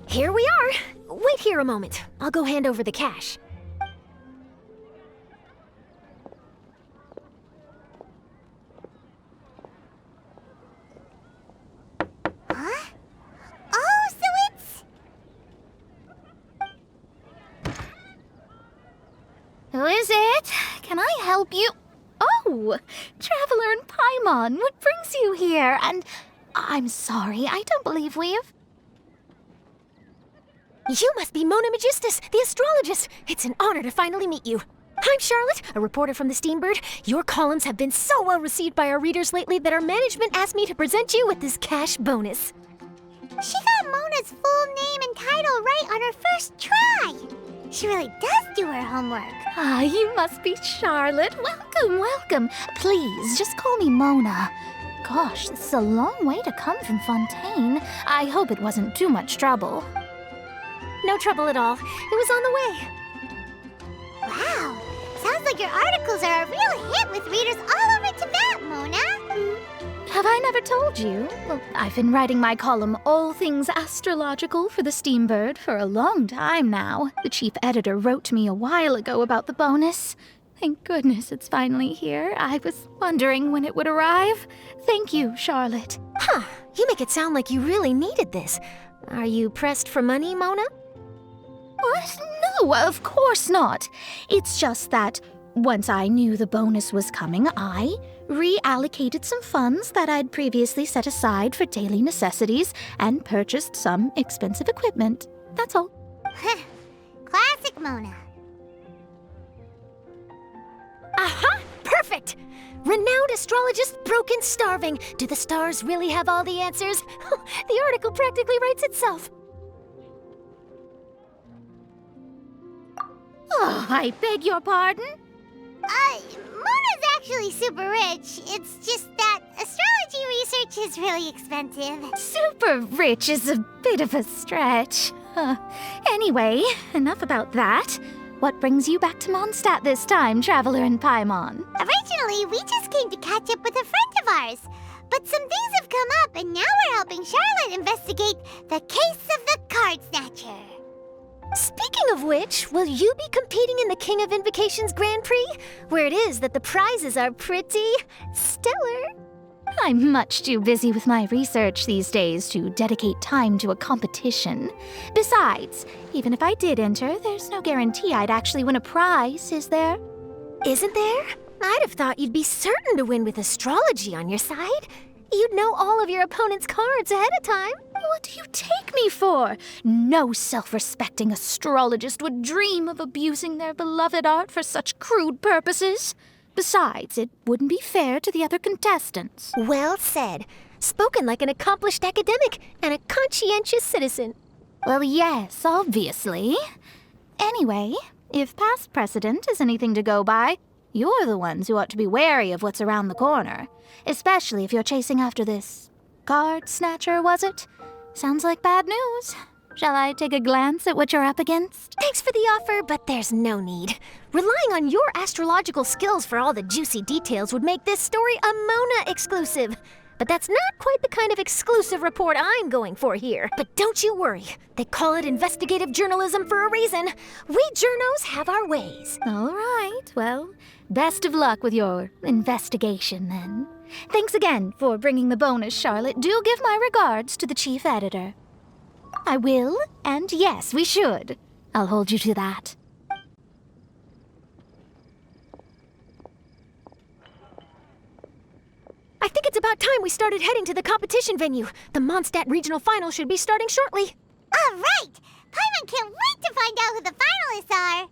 Here we are. Wait here a moment. I'll go hand over the cash. Huh? Oh, so it's... Who is it? Can I help you? Oh, Traveler and Paimon, what brings you here? And I'm sorry, I don't believe we've... You must be Mona Magistus, the astrologist. It's an honor to finally meet you. I'm Charlotte, a reporter from the Steambird. Your columns have been so well received by our readers lately that our management asked me to present you with this cash bonus. She got Mona's full name and title right on her first try. She really does do her homework. Ah, you must be Charlotte. Welcome, welcome. Please, just call me Mona. Gosh, this is a long way to come from Fontaine. I hope it wasn't too much trouble. No trouble at all. It was on the way. Wow, sounds like your articles are a real hit with readers all over Tibet, Mona. Have I never told you? Well, I've been writing my column, All Things Astrological, for the Steambird for a long time now. The chief editor wrote to me a while ago about the bonus. Thank goodness it's finally here. I was wondering when it would arrive. Thank you, Charlotte. Huh, you make it sound like you really needed this. Are you pressed for money, Mona? What? No, of course not. It's just that once I knew the bonus was coming, I reallocated some funds that I'd previously set aside for daily necessities and purchased some expensive equipment. That's all. Classic Mona. Aha! Perfect! Renowned astrologist Broken Starving. Do the stars really have all the answers? The article practically writes itself. Oh, I beg your pardon? Mona's actually super rich. It's just that astrology research is really expensive. Super rich is a bit of a stretch. Anyway, enough about that. What brings you back to Mondstadt this time, Traveler and Paimon? Originally, we just came to catch up with a friend of ours. But some things have come up, and now we're helping Charlotte investigate the case of the Card Snatcher. Speaking of which, will you be competing in the King of Invocation's Grand Prix? Where it is that the prizes are pretty stellar. I'm much too busy with my research these days to dedicate time to a competition. Besides, even if I did enter, there's no guarantee I'd actually win a prize, is there? Isn't there? I'd have thought you'd be certain to win with astrology on your side. You'd know all of your opponent's cards ahead of time. What do you take me for? No self-respecting astrologist would dream of abusing their beloved art for such crude purposes. Besides, it wouldn't be fair to the other contestants. Well said. Spoken like an accomplished academic and a conscientious citizen. Well, yes, obviously. Anyway, if past precedent is anything to go by, you're the ones who ought to be wary of what's around the corner. Especially if you're chasing after this card snatcher, was it? Sounds like bad news. Shall I take a glance at what you're up against? Thanks for the offer, but there's no need. Relying on your astrological skills for all the juicy details would make this story a Mona exclusive. But that's not quite the kind of exclusive report I'm going for here. But don't you worry. They call it investigative journalism for a reason. We journos have our ways. All right, well, best of luck with your investigation then. Thanks again for bringing the bonus, Charlotte. Do give my regards to the chief editor. I will, and yes, we should. I'll hold you to that. I think it's about time we started heading to the competition venue. The Mondstadt Regional Final should be starting shortly. All right! Paimon can't wait to find out who the finalists are.